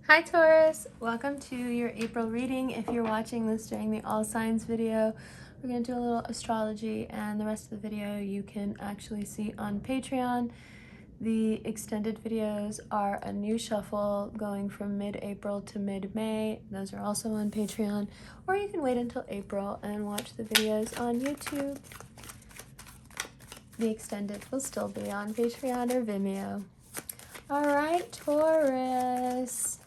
Hi Taurus, welcome to your April reading. If you're watching this during the all signs video, we're going to do a little astrology, and the rest of the video you can actually see on Patreon. The extended videos are a new shuffle going from mid-April to mid-May. Those are also on Patreon, or you can wait until April and watch the videos on YouTube. The extended will still be on Patreon or Vimeo. All right, Taurus.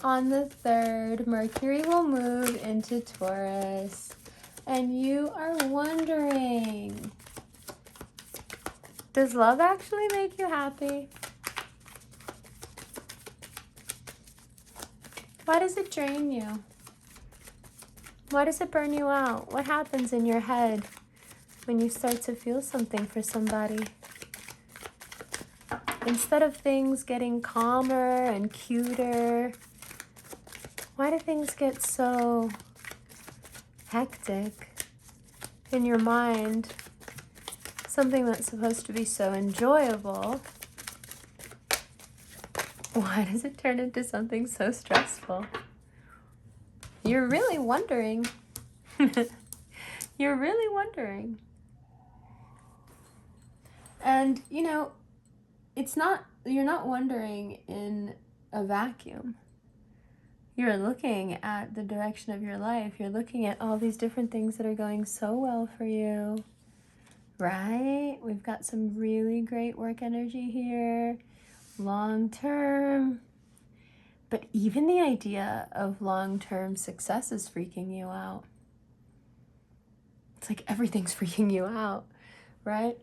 On the 3rd, Mercury will move into Taurus, and you are wondering, does love actually make you happy? Why does it drain you? Why does it burn you out? What happens in your head when you start to feel something for somebody? Instead of things getting calmer and cuter, why do things get so hectic in your mind? Something that's supposed to be so enjoyable, why does it turn into something so stressful? You're really wondering. You're really wondering. And, you know, you're not wondering in a vacuum. You're looking at the direction of your life. You're looking at all these different things that are going so well for you, right? We've got some really great work energy here, long term. But even the idea of long-term success is freaking you out. It's like everything's freaking you out, right?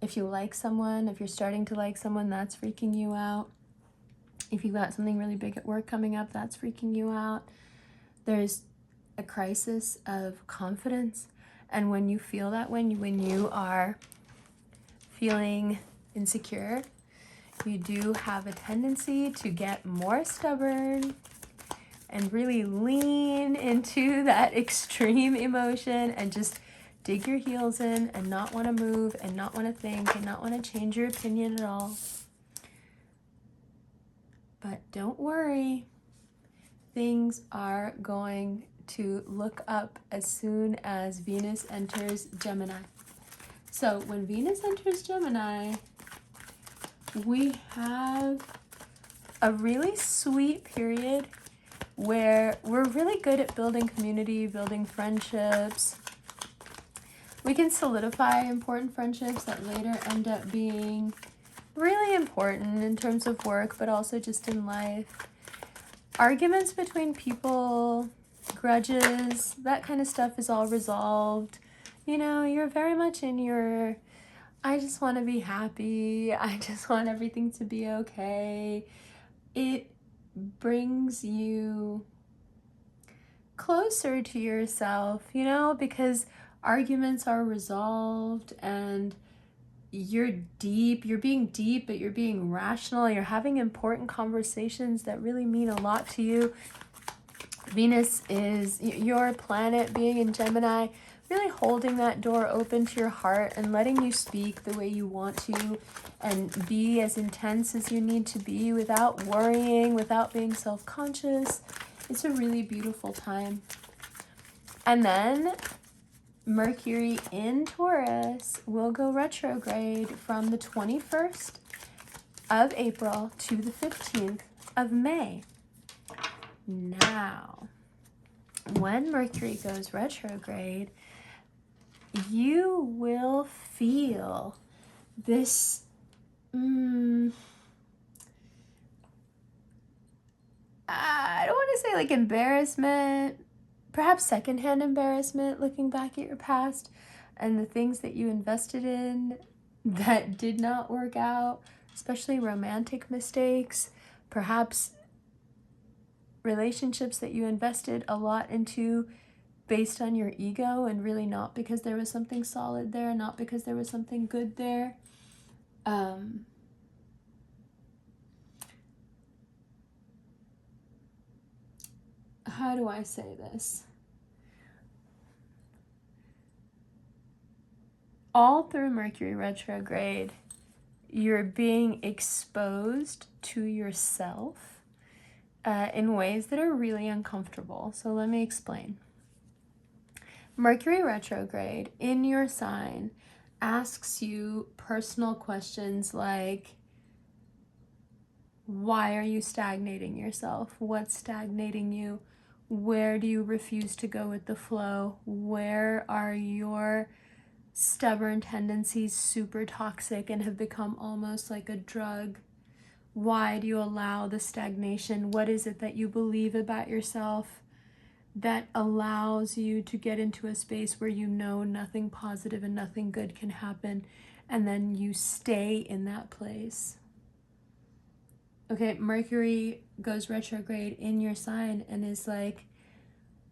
If you like someone, if you're starting to like someone, that's freaking you out. If you've got something really big at work coming up, that's freaking you out. There's a crisis of confidence. And when you feel that, when you are feeling insecure, you do have a tendency to get more stubborn and really lean into that extreme emotion and just dig your heels in and not want to move and not want to think and not want to change your opinion at all. But don't worry, things are going to look up as soon as Venus enters Gemini. So when Venus enters Gemini, we have a really sweet period where we're really good at building community, building friendships. We can solidify important friendships that later end up being really important in terms of work, but also just in life. Arguments between people, grudges, that kind of stuff is all resolved. You know, you're very much in your, I just want to be happy. I just want everything to be okay. It brings you closer to yourself, you know, because arguments are resolved and you're being deep, but you're being rational. You're having important conversations that really mean a lot to you. Venus is your planet being in Gemini, really holding that door open to your heart and letting you speak the way you want to and be as intense as you need to be without worrying, without being self-conscious. It's a really beautiful time. And then Mercury in Taurus will go retrograde from the 21st of April to the 15th of May. Now, when Mercury goes retrograde, you will feel this I don't want to say like embarrassment, perhaps secondhand embarrassment, looking back at your past and the things that you invested in that did not work out, especially romantic mistakes, perhaps relationships that you invested a lot into based on your ego and really not because there was something solid there, not because there was something good there. How do I say this? All through Mercury retrograde, you're being exposed to yourself in ways that are really uncomfortable. So let me explain. Mercury retrograde in your sign asks you personal questions like, why are you stagnating yourself? What's stagnating you? Where do you refuse to go with the flow? Where are your stubborn tendencies super toxic and have become almost like a drug? Why do you allow the stagnation? What is it that you believe about yourself that allows you to get into a space where you know nothing positive and nothing good can happen, and then you stay in that place? Okay, Mercury goes retrograde in your sign and is like,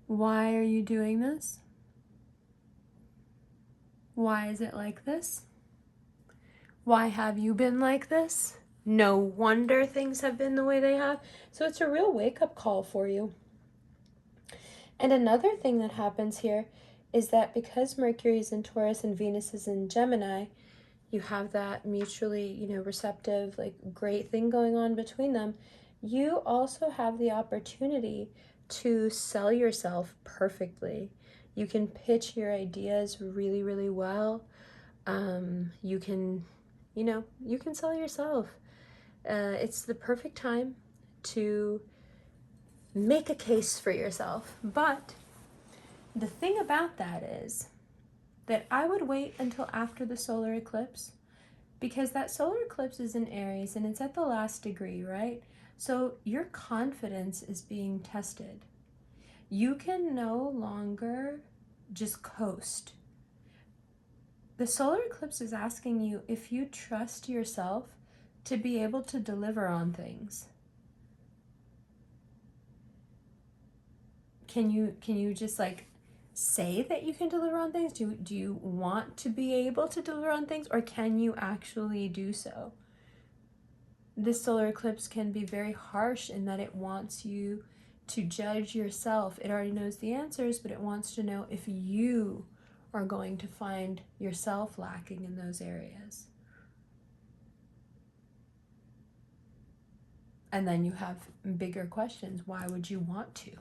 why are you doing this? Why is it like this? Why have you been like this? No wonder things have been the way they have. So it's a real wake-up call for you. And another thing that happens here is that because Mercury is in Taurus and Venus is in Gemini, you have that mutually, receptive, like great thing going on between them. You also have the opportunity to sell yourself perfectly. You can pitch your ideas really, really well. You can sell yourself. It's the perfect time to make a case for yourself. But the thing about that is that I would wait until after the solar eclipse, because that solar eclipse is in Aries and it's at the last degree, right? So your confidence is being tested. You can no longer just coast. The solar eclipse is asking you if you trust yourself to be able to deliver on things. Can you just like say that you can deliver on things? Do you want to be able to deliver on things, or can you actually do so? This solar eclipse can be very harsh in that it wants you to judge yourself. It already knows the answers, but it wants to know if you are going to find yourself lacking in those areas. And then you have bigger questions. Why would you want to?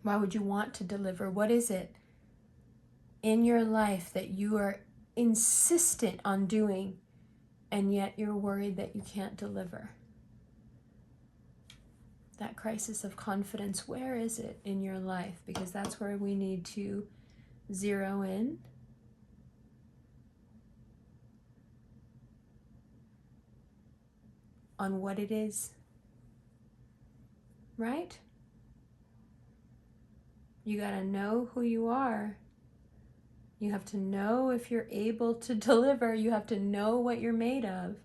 Why would you want to deliver? What is it in your life that you are insistent on doing, and yet you're worried that you can't deliver? That crisis of confidence, where is it in your life? Because that's where we need to zero in. On what it is, right? You gotta know who you are. You have to know if you're able to deliver. You have to know what you're made of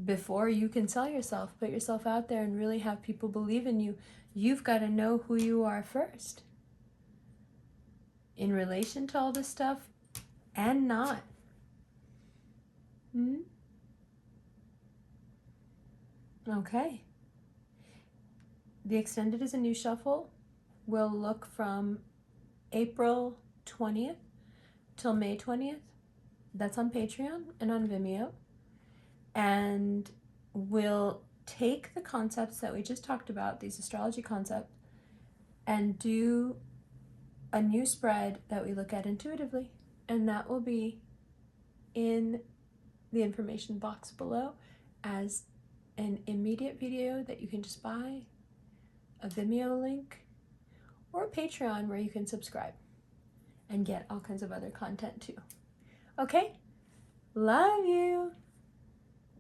before you can sell yourself, put yourself out there and really have people believe in you. You've got to know who you are first in relation to all this stuff and not. Okay. The extended is a new shuffle. We'll look from April 20th till May 20th. That's on Patreon and on Vimeo. And we'll take the concepts that we just talked about, these astrology concepts, and do a new spread that we look at intuitively. And that will be in the information box below as an immediate video that you can just buy, a Vimeo link, or a Patreon where you can subscribe and get all kinds of other content too. Okay? Love you!